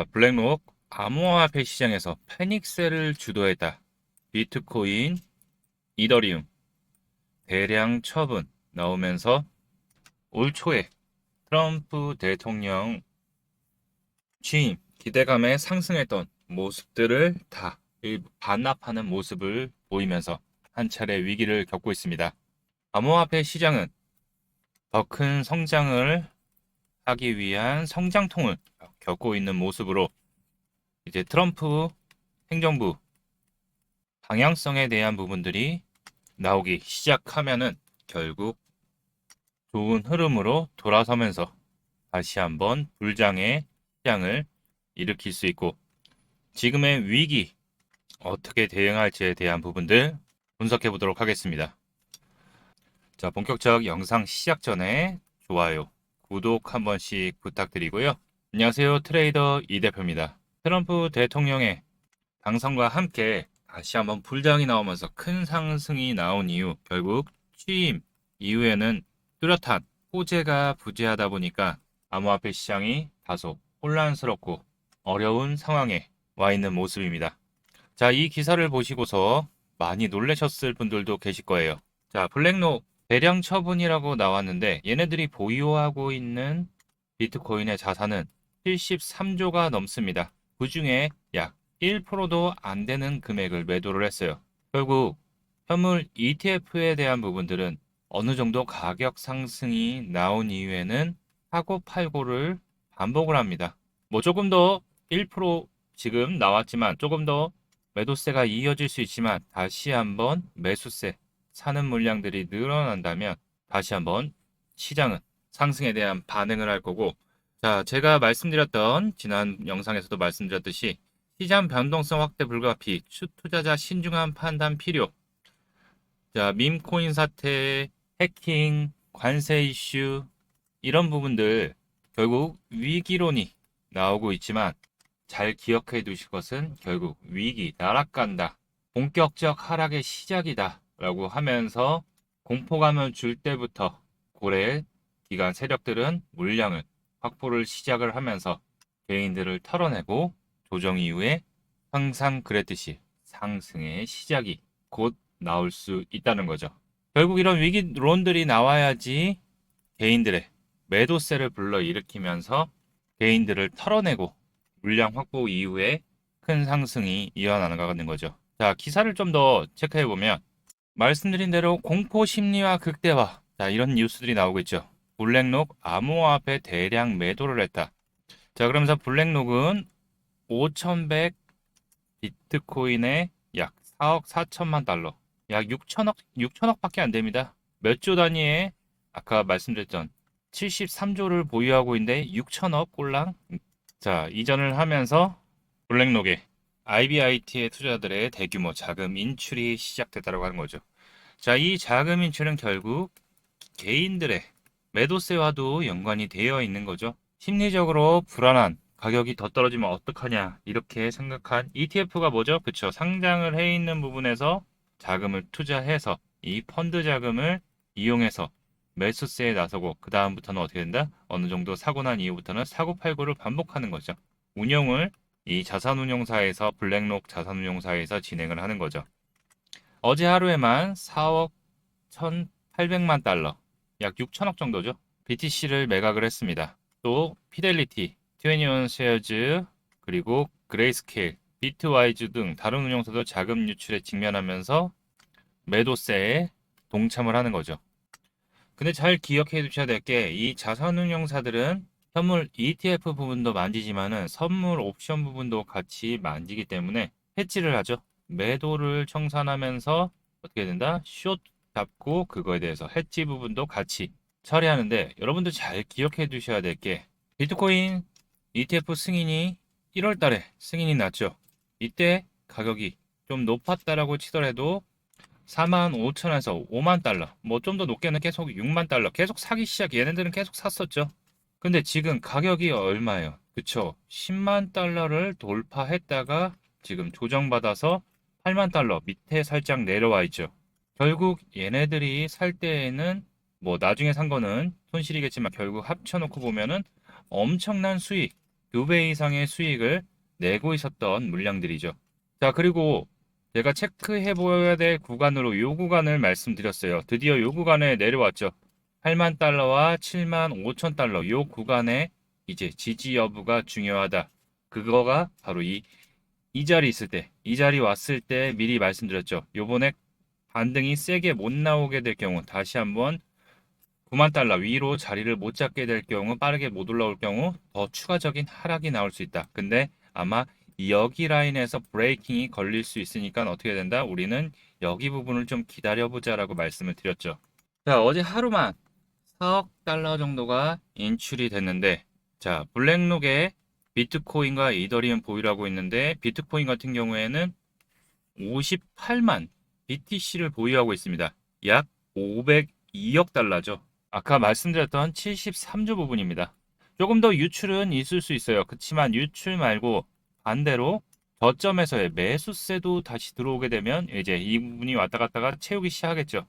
자, 블랙록 암호화폐 시장에서 패닉셀을 주도했다. 비트코인, 이더리움 대량 처분 나오면서 올 초에 트럼프 대통령 취임 기대감에 상승했던 모습들을 다 반납하는 모습을 보이면서 한 차례 위기를 겪고 있습니다. 암호화폐 시장은 더 큰 성장을 하기 위한 성장통을 겪고 있는 모습으로 이제 트럼프 행정부 방향성에 대한 부분들이 나오기 시작하면은 결국 좋은 흐름으로 돌아서면서 다시 한번 불장의 시장을 일으킬 수 있고 지금의 위기 어떻게 대응할지에 대한 부분들 분석해 보도록 하겠습니다. 자, 본격적 영상 시작 전에 좋아요, 구독 한 번씩 부탁드리고요. 안녕하세요. 트레이더 이 대표입니다. 트럼프 대통령의 당선과 함께 다시 한번 불장이 나오면서 큰 상승이 나온 이유, 결국 취임 이후에는 뚜렷한 호재가 부재하다 보니까 암호화폐 시장이 다소 혼란스럽고 어려운 상황에 와 있는 모습입니다. 자, 이 기사를 보시고서 많이 놀라셨을 분들도 계실 거예요. 자, 블랙록 대량 처분이라고 나왔는데 얘네들이 보유하고 있는 비트코인의 자산은 73조가 넘습니다. 그 중에 약 1%도 안 되는 금액을 매도를 했어요. 결국 현물 ETF에 대한 부분들은 어느 정도 가격 상승이 나온 이후에는 사고 팔고를 반복을 합니다. 뭐 조금 더 1% 지금 나왔지만 조금 더 매도세가 이어질 수 있지만 다시 한번 매수세 사는 물량들이 늘어난다면 다시 한번 시장은 상승에 대한 반응을 할 거고, 자, 제가 말씀드렸던 지난 영상에서도 말씀드렸듯이 시장 변동성 확대 불가피, 투자자 신중한 판단 필요. 자, 밈코인 사태, 해킹, 관세 이슈 이런 부분들 결국 위기론이 나오고 있지만 잘 기억해 두실 것은 결국 위기, 나락간다. 본격적 하락의 시작이다. 라고 하면서 공포감을 줄 때부터 고래 기관 세력들은 물량을 확보를 시작을 하면서 개인들을 털어내고 조정 이후에 항상 그랬듯이 상승의 시작이 곧 나올 수 있다는 거죠. 결국 이런 위기론들이 나와야지 개인들의 매도세를 불러일으키면서 개인들을 털어내고 물량 확보 이후에 큰 상승이 이어나가는 거죠. 자, 기사를 좀 더 체크해 보면 말씀드린 대로 공포 심리와 극대화, 자, 이런 뉴스들이 나오고 있죠. 블랙록 암호화폐 대량 매도를 했다. 자, 그러면서 블랙록은 5,100 비트코인에 약 4억 4천만 달러, 약 6천억밖에 안 됩니다. 몇 조 단위의 아까 말씀드렸던 73조를 보유하고 있는데 6천억 꼴랑. 자, 이전을 하면서 블랙록에 IBIT의 투자자들의 대규모 자금 인출이 시작됐다고 하는 거죠. 자, 이 자금 인출은 결국 개인들의 매도세와도 연관이 되어 있는 거죠. 심리적으로 불안한, 가격이 더 떨어지면 어떡하냐 이렇게 생각한 ETF가 뭐죠? 그쵸, 상장을 해 있는 부분에서 자금을 투자해서 이 펀드 자금을 이용해서 매수세에 나서고 그 다음부터는 어떻게 된다? 어느 정도 사고 난 이후부터는 사고 팔고를 반복하는 거죠. 운영을 이 자산운용사에서, 블랙록 자산운용사에서 진행을 하는 거죠. 어제 하루에만 4억 1,800만 달러, 약 6천억 정도죠. BTC를 매각을 했습니다. 또 피델리티, 21 쉐어즈, 그리고 그레이스케일, 비트와이즈 등 다른 운용사도 자금 유출에 직면하면서 매도세에 동참을 하는 거죠. 근데 잘 기억해 두셔야 될 게 이 자산운용사들은 현물 ETF 부분도 만지지만은 선물 옵션 부분도 같이 만지기 때문에 해지를 하죠. 매도를 청산하면서 어떻게 된다? 숏 잡고 그거에 대해서 해지 부분도 같이 처리하는데, 여러분들 잘 기억해 두셔야 될 게 비트코인 ETF 승인이 1월 달에 승인이 났죠. 이때 가격이 좀 높았다라고 치더라도 45,000원에서 5만 달러, 뭐 좀 더 높게는 계속 6만 달러 계속 사기 시작. 얘네들은 계속 샀었죠. 근데 지금 가격이 얼마예요? 그쵸? 10만 달러를 돌파했다가 지금 조정받아서 8만 달러 밑에 살짝 내려와 있죠. 결국 얘네들이 살 때에는 뭐 나중에 산 거는 손실이겠지만 결국 합쳐놓고 보면은 엄청난 수익, 2배 이상의 수익을 내고 있었던 물량들이죠. 자, 그리고 제가 체크해 보아야 될 구간으로 요 구간을 말씀드렸어요. 드디어 요 구간에 내려왔죠. 8만 달러와 7만 5천 달러 요 구간에 이제 지지 여부가 중요하다. 그거가 바로 이 자리 있을 때, 이 자리 왔을 때 미리 말씀드렸죠. 요번에 반등이 세게 못 나오게 될 경우 다시 한번 9만 달러 위로 자리를 못 잡게 될 경우, 빠르게 못 올라올 경우 더 추가적인 하락이 나올 수 있다. 근데 아마 여기 라인에서 브레이킹이 걸릴 수 있으니까 어떻게 된다? 우리는 여기 부분을 좀 기다려보자라고 말씀을 드렸죠. 자, 어제 하루만 4억 달러 정도가 인출이 됐는데, 자, 블랙록에 비트코인과 이더리움 보유를 하고 있는데, 비트코인 같은 경우에는 58만 BTC를 보유하고 있습니다. 약 502억 달러죠. 아까 말씀드렸던 73조 부분입니다. 조금 더 유출은 있을 수 있어요. 그렇지만 유출 말고 반대로 저점에서의 매수세도 다시 들어오게 되면 이제 이 부분이 왔다 갔다가 채우기 시작하겠죠.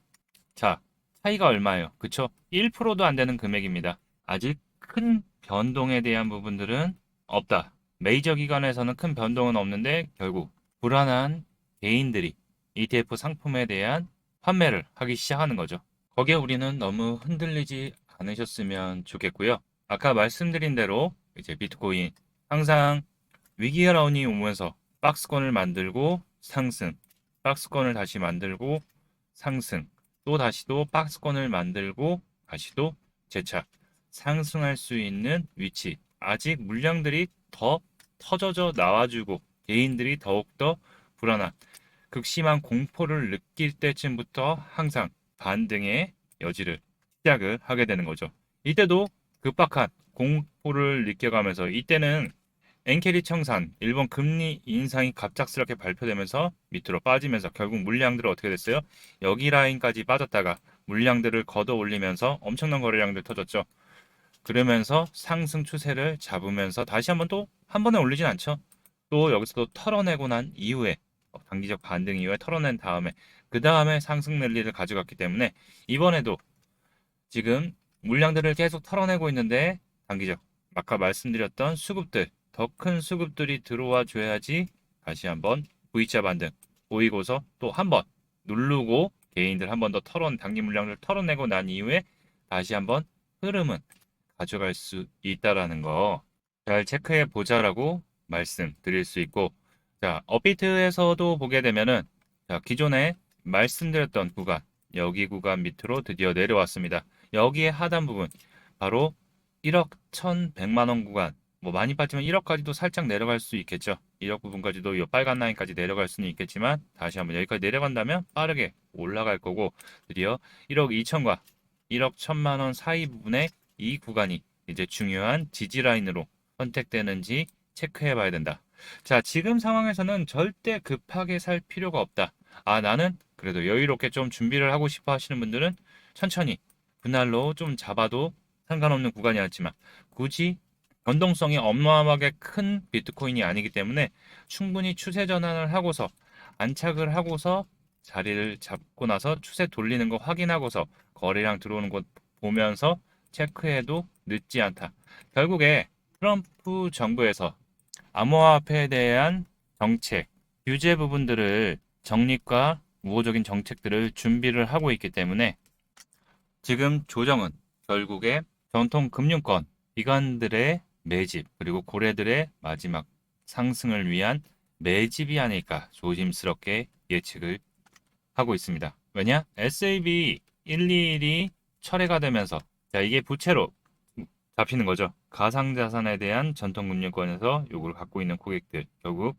자, 차이가 얼마예요? 그쵸? 1%도 안 되는 금액입니다. 아직 큰 변동에 대한 부분들은 없다. 메이저 기관에서는 큰 변동은 없는데 결국 불안한 개인들이 ETF 상품에 대한 판매를 하기 시작하는 거죠. 거기에 우리는 너무 흔들리지 않으셨으면 좋겠고요. 아까 말씀드린 대로 이제 비트코인 항상 위기라운이 오면서 박스권을 만들고 상승, 박스권을 다시 만들고 상승, 또 다시 또 박스권을 만들고 다시 또 재차 상승할 수 있는 위치. 아직 물량들이 더 터져져 나와주고 개인들이 더욱더 불안한 극심한 공포를 느낄 때쯤부터 항상 반등의 여지를 시작을 하게 되는 거죠. 이때도 급박한 공포를 느껴가면서 이때는 엔캐리 청산, 일본 금리 인상이 갑작스럽게 발표되면서 밑으로 빠지면서 결국 물량들은 어떻게 됐어요? 여기 라인까지 빠졌다가 물량들을 걷어 올리면서 엄청난 거래량들 터졌죠. 그러면서 상승 추세를 잡으면서 다시 한번 또 한 번에 올리진 않죠. 또 여기서 또 털어내고 난 이후에 단기적 반등 이후에 털어낸 다음에 그 다음에 상승 랠리를 가져갔기 때문에 이번에도 지금 물량들을 계속 털어내고 있는데 단기적 아까 말씀드렸던 수급들 더 큰 수급들이 들어와 줘야지 다시 한번 V자 반등 보이고서 또 한 번 누르고 개인들 한 번 더 단기 물량을 털어내고 난 이후에 다시 한번 흐름은 가져갈 수 있다라는 거 잘 체크해 보자라고 말씀드릴 수 있고 자 업비트에서도 보게 되면은 자 기존에 말씀드렸던 구간 여기 구간 밑으로 드디어 내려왔습니다. 여기에 하단 부분 바로 1억 1,100만 원 구간 뭐 많이 빠지면 1억까지도 살짝 내려갈 수 있겠죠. 1억 부분까지도 이 빨간 라인까지 내려갈 수는 있겠지만 다시 한번 여기까지 내려간다면 빠르게 올라갈 거고 드디어 1억 2천과 1억 1천만 원 사이 부분에 이 구간이 이제 중요한 지지 라인으로 선택되는지 체크해 봐야 된다. 자, 지금 상황에서는 절대 급하게 살 필요가 없다. 아, 나는 그래도 여유롭게 좀 준비를 하고 싶어 하시는 분들은 천천히 분할로 좀 잡아도 상관없는 구간이었지만 굳이 변동성이 어마어마하게 큰 비트코인이 아니기 때문에 충분히 추세 전환을 하고서 안착을 하고서 자리를 잡고 나서 추세 돌리는 거 확인하고서 거래량 들어오는 거 보면서 체크해도 늦지 않다. 결국에 트럼프 정부에서 암호화폐에 대한 정책, 규제 부분들을 정립과 우호적인 정책들을 준비를 하고 있기 때문에 지금 조정은 결국에 전통 금융권 기관들의 매집 그리고 고래들의 마지막 상승을 위한 매집이 아닐까 조심스럽게 예측을 하고 있습니다. 왜냐? SAB 121이 철회가 되면서 자 이게 부채로 잡히는 거죠. 가상자산에 대한 전통금융권에서 요구를 갖고 있는 고객들 결국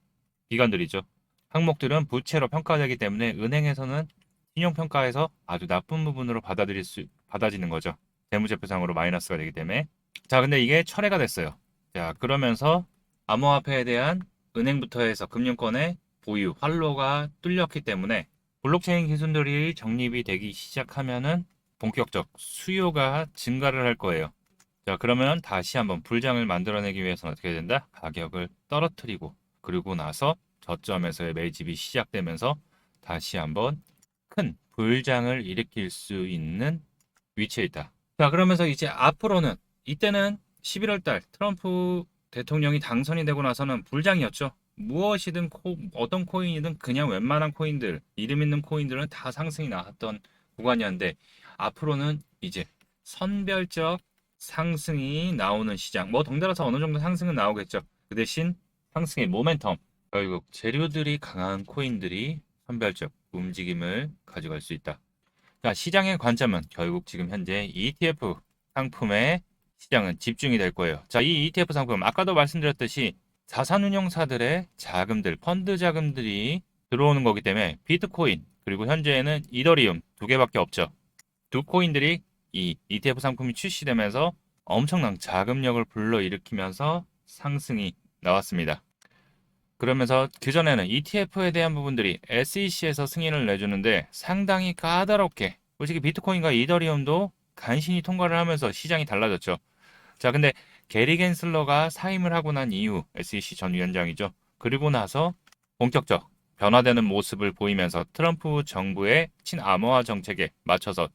기관들이죠. 항목들은 부채로 평가되기 때문에 은행에서는 신용평가에서 아주 나쁜 부분으로 받아지는 거죠. 재무제표상으로 마이너스가 되기 때문에. 자, 근데 이게 철회가 됐어요. 자, 그러면서 암호화폐에 대한 은행부터 해서 금융권의 보유, 활로가 뚫렸기 때문에 블록체인 기술들이 정립이 되기 시작하면은 본격적 수요가 증가를 할 거예요. 자, 그러면 다시 한번 불장을 만들어내기 위해서는 어떻게 된다? 가격을 떨어뜨리고 그리고 나서 저점에서의 매집이 시작되면서 다시 한번 큰 불장을 일으킬 수 있는 위치에 있다. 자, 그러면서 이제 앞으로는 이때는 11월 달 트럼프 대통령이 당선이 되고 나서는 불장이었죠. 무엇이든 어떤 코인이든 그냥 웬만한 코인들, 이름 있는 코인들은 다 상승이 나왔던 구간이었는데 앞으로는 이제 선별적 상승이 나오는 시장. 뭐 덩달아서 어느 정도 상승은 나오겠죠. 그 대신 상승의 모멘텀, 결국 재료들이 강한 코인들이 선별적 움직임을 가져갈 수 있다. 자, 시장의 관점은 결국 지금 현재 ETF 상품의 시장은 집중이 될 거예요. 자, 이 ETF 상품 아까도 말씀드렸듯이 자산운용사들의 자금들, 펀드 자금들이 들어오는 거기 때문에 비트코인 그리고 현재는 이더리움 두 개밖에 없죠. 두 코인들이 이 ETF 상품이 출시되면서 엄청난 자금력을 불러일으키면서 상승이 나왔습니다. 그러면서 그전에는 ETF에 대한 부분들이 SEC에서 승인을 내주는데 상당히 까다롭게 솔직히 비트코인과 이더리움도 간신히 통과를 하면서 시장이 달라졌죠. 자, 근데 게리 겐슬러가 사임을 하고 난 이후 SEC 전 위원장이죠. 그리고 나서 본격적 변화되는 모습을 보이면서 트럼프 정부의 친암호화 정책에 맞춰서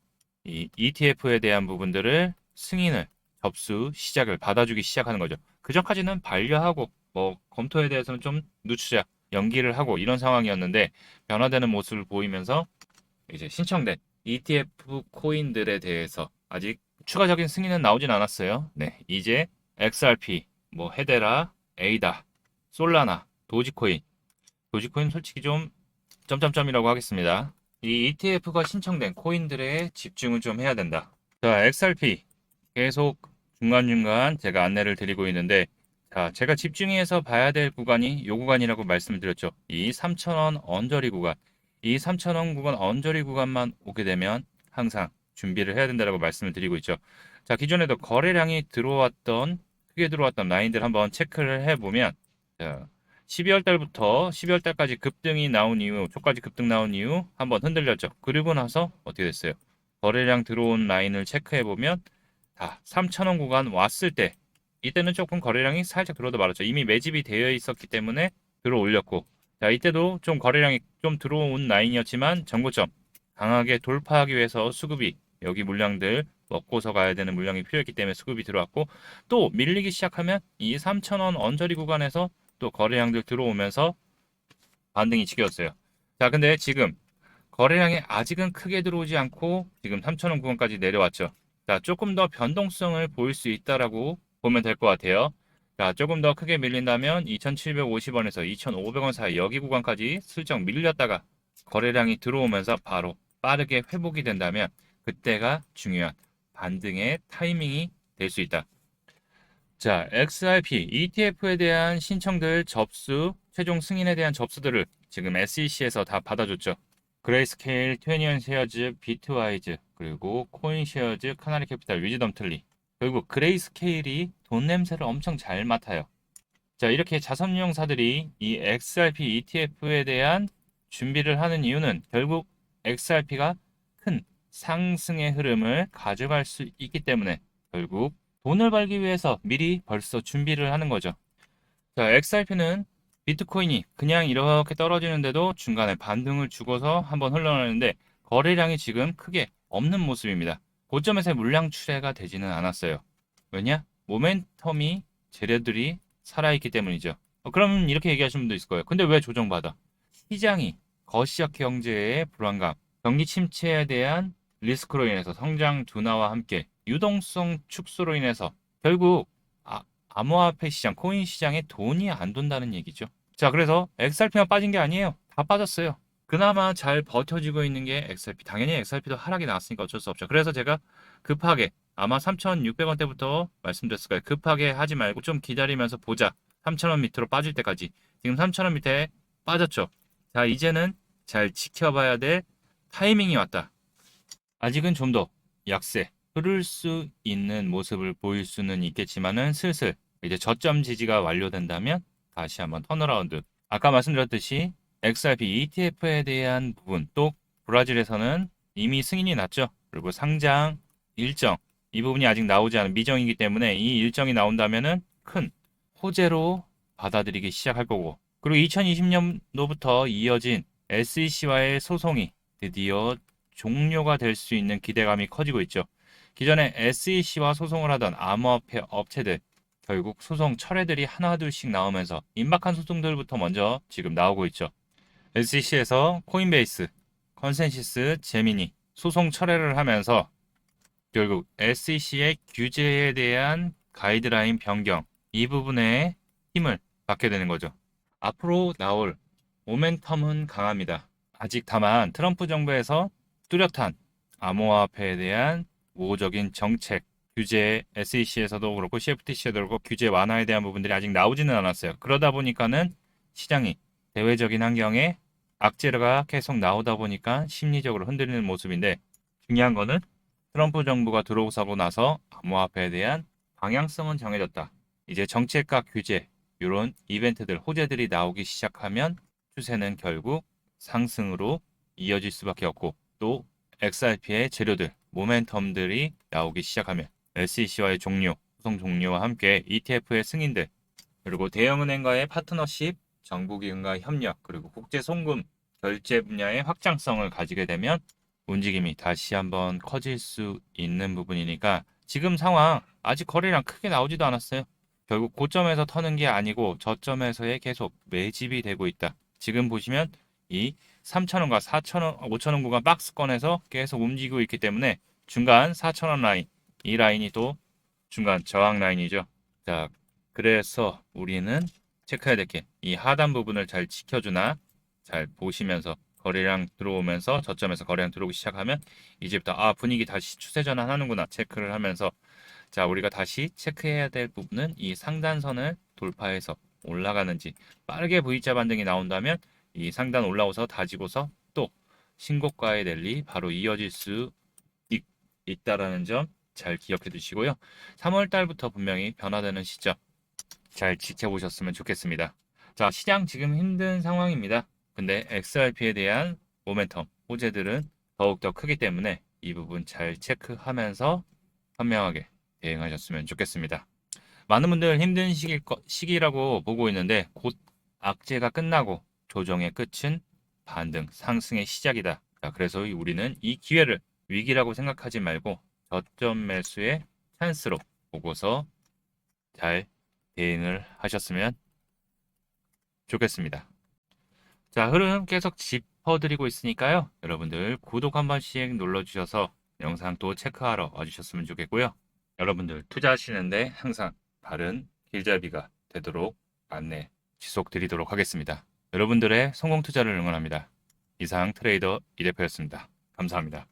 이 ETF에 대한 부분들을 승인을 접수 시작을 받아주기 시작하는 거죠. 그전까지는 반려하고 뭐 검토에 대해서는 좀 늦추자 연기를 하고 이런 상황이었는데 변화되는 모습을 보이면서 이제 신청된 ETF 코인들에 대해서 아직 추가적인 승인은 나오진 않았어요. 네, 이제 XRP, 뭐 헤데라, 에이다, 솔라나, 도지코인 솔직히 좀 점점점이라고 하겠습니다. 이 ETF가 신청된 코인들에 집중을 좀 해야 된다. 자, XRP 계속 중간중간 제가 안내를 드리고 있는데 자, 제가 집중해서 봐야 될 구간이 이 구간이라고 말씀드렸죠. 이 3,000원 언저리 구간. 이 3,000원 구간 언저리 구간만 오게 되면 항상 준비를 해야 된다고 말씀을 드리고 있죠. 자, 기존에도 거래량이 크게 들어왔던 라인들 한번 체크를 해보면 자, 12월 달부터 12월 달까지 급등이 나온 이후, 초까지 급등 나온 이후 한번 흔들렸죠. 그리고 나서 어떻게 됐어요? 거래량 들어온 라인을 체크해 보면 다 3,000원 구간 왔을 때 이때는 조금 거래량이 살짝 들어오다 말았죠. 이미 매집이 되어 있었기 때문에 들어 올렸고 자, 이때도 좀 거래량이 좀 들어온 라인이었지만 정고점 강하게 돌파하기 위해서 수급이 여기 물량들 먹고서 가야 되는 물량이 필요했기 때문에 수급이 들어왔고 또 밀리기 시작하면 이 3,000원 언저리 구간에서 또 거래량들 들어오면서 반등이 지켰어요. 자, 근데 지금 거래량이 아직은 크게 들어오지 않고 지금 3,000원 구간까지 내려왔죠. 자, 조금 더 변동성을 보일 수 있다라고 보면 될 것 같아요. 자, 조금 더 크게 밀린다면 2,750원에서 2,500원 사이 여기 구간까지 슬쩍 밀렸다가 거래량이 들어오면서 바로 빠르게 회복이 된다면 그때가 중요한 반등의 타이밍이 될 수 있다. 자, XRP, ETF에 대한 신청들 접수, 최종 승인에 대한 접수들을 지금 SEC에서 다 받아줬죠. 그레이스케일, 트웨니언 쉐어즈, 비트와이즈, 그리고 코인쉐어즈, 카나리 캐피탈, 위즈덤틀리. 결국 그레이스케일이 돈 냄새를 엄청 잘 맡아요. 자, 이렇게 자산운용사들이 이 XRP ETF에 대한 준비를 하는 이유는 결국 XRP가 큰 상승의 흐름을 가져갈 수 있기 때문에 결국 돈을 벌기 위해서 미리 벌써 준비를 하는 거죠. 자, XRP는 비트코인이 그냥 이렇게 떨어지는데도 중간에 반등을 주고서 한번 흘러나오는데 거래량이 지금 크게 없는 모습입니다. 고점에서 물량 출회가 되지는 않았어요. 왜냐? 모멘텀이 재료들이 살아있기 때문이죠. 그럼 이렇게 얘기하시는 분도 있을 거예요. 근데 왜 조정받아? 시장이 거시적 경제의 불안감, 경기 침체에 대한 리스크로 인해서 성장 둔화와 함께 유동성 축소로 인해서 결국 암호화폐 시장, 코인 시장에 돈이 안 돈다는 얘기죠. 자, 그래서 XRP만 빠진 게 아니에요. 다 빠졌어요. 그나마 잘 버텨지고 있는 게 XRP. 당연히 XRP도 하락이 나왔으니까 어쩔 수 없죠. 그래서 제가 급하게 아마 3,600원대부터 말씀드렸을 거예요. 급하게 하지 말고 좀 기다리면서 보자. 3,000원 밑으로 빠질 때까지. 지금 3,000원 밑에 빠졌죠. 자, 이제는 잘 지켜봐야 될 타이밍이 왔다. 아직은 좀 더 약세, 흐를 수 있는 모습을 보일 수는 있겠지만은 슬슬 이제 저점 지지가 완료된다면 다시 한번 턴어라운드. 아까 말씀드렸듯이 XRP ETF에 대한 부분, 또 브라질에서는 이미 승인이 났죠. 그리고 상장 일정, 이 부분이 아직 나오지 않은 미정이기 때문에 이 일정이 나온다면은 큰 호재로 받아들이기 시작할 거고. 그리고 2020년도부터 이어진 SEC와의 소송이 드디어 종료가 될 수 있는 기대감이 커지고 있죠. 기존에 SEC와 소송을 하던 암호화폐 업체들 결국 소송 철회들이 하나둘씩 나오면서 임박한 소송들부터 먼저 지금 나오고 있죠. SEC에서 코인베이스, 컨센시스, 제미니 소송 철회를 하면서 결국 SEC의 규제에 대한 가이드라인 변경 이 부분에 힘을 받게 되는 거죠. 앞으로 나올 모멘텀은 강합니다. 아직 다만 트럼프 정부에서 뚜렷한 암호화폐에 대한 우호적인 정책, 규제, SEC에서도 그렇고 CFTC에도 그렇고 규제 완화에 대한 부분들이 아직 나오지는 않았어요. 그러다 보니까는 시장이 대외적인 환경에 악재가 계속 나오다 보니까 심리적으로 흔들리는 모습인데 중요한 거는 트럼프 정부가 들어오고 나서 암호화폐에 대한 방향성은 정해졌다. 이제 정책과 규제, 이런 이벤트들, 호재들이 나오기 시작하면 추세는 결국 상승으로 이어질 수밖에 없고 또 XRP의 재료들, 모멘텀들이 나오기 시작하면 SEC와의 종료, 소송 종료와 함께 ETF의 승인들, 그리고 대형은행과의 파트너십, 정부기관과 협력, 그리고 국제 송금, 결제 분야의 확장성을 가지게 되면 움직임이 다시 한번 커질 수 있는 부분이니까 지금 상황 아직 거래량 크게 나오지도 않았어요. 결국 고점에서 터는 게 아니고 저점에서의 계속 매집이 되고 있다. 지금 보시면 이 3,000원과 4,000원, 5,000원 구간 박스권에서 계속 움직이고 있기 때문에 중간 4,000원 라인, 이 라인이 또 중간 저항 라인이죠. 자, 그래서 우리는 체크해야 될 게 이 하단 부분을 잘 지켜주나 잘 보시면서 거래량 들어오면서 저점에서 거래량 들어오기 시작하면 이제부터 분위기 다시 추세 전환하는구나 체크를 하면서 자 우리가 다시 체크해야 될 부분은 이 상단선을 돌파해서 올라가는지 빠르게 V자 반등이 나온다면 이 상단 올라오서 다지고서 또 신고가의 랠리 바로 이어질 수 있다라는 점 잘 기억해 두시고요. 3월 달부터 분명히 변화되는 시점 잘 지켜보셨으면 좋겠습니다. 자, 시장 지금 힘든 상황입니다. 근데 XRP에 대한 모멘텀, 호재들은 더욱더 크기 때문에 이 부분 잘 체크하면서 현명하게 대응하셨으면 좋겠습니다. 많은 분들 힘든 시기라고 보고 있는데 곧 악재가 끝나고 조정의 끝은 반등, 상승의 시작이다. 자, 그래서 우리는 이 기회를 위기라고 생각하지 말고 저점 매수의 찬스로 보고서 잘 대응을 하셨으면 좋겠습니다. 자, 흐름 계속 짚어드리고 있으니까요. 여러분들 구독 한 번씩 눌러주셔서 영상 또 체크하러 와주셨으면 좋겠고요. 여러분들 투자하시는데 항상 바른 길잡이가 되도록 안내 지속드리도록 하겠습니다. 여러분들의 성공 투자를 응원합니다. 이상 트레이더 이 대표였습니다. 감사합니다.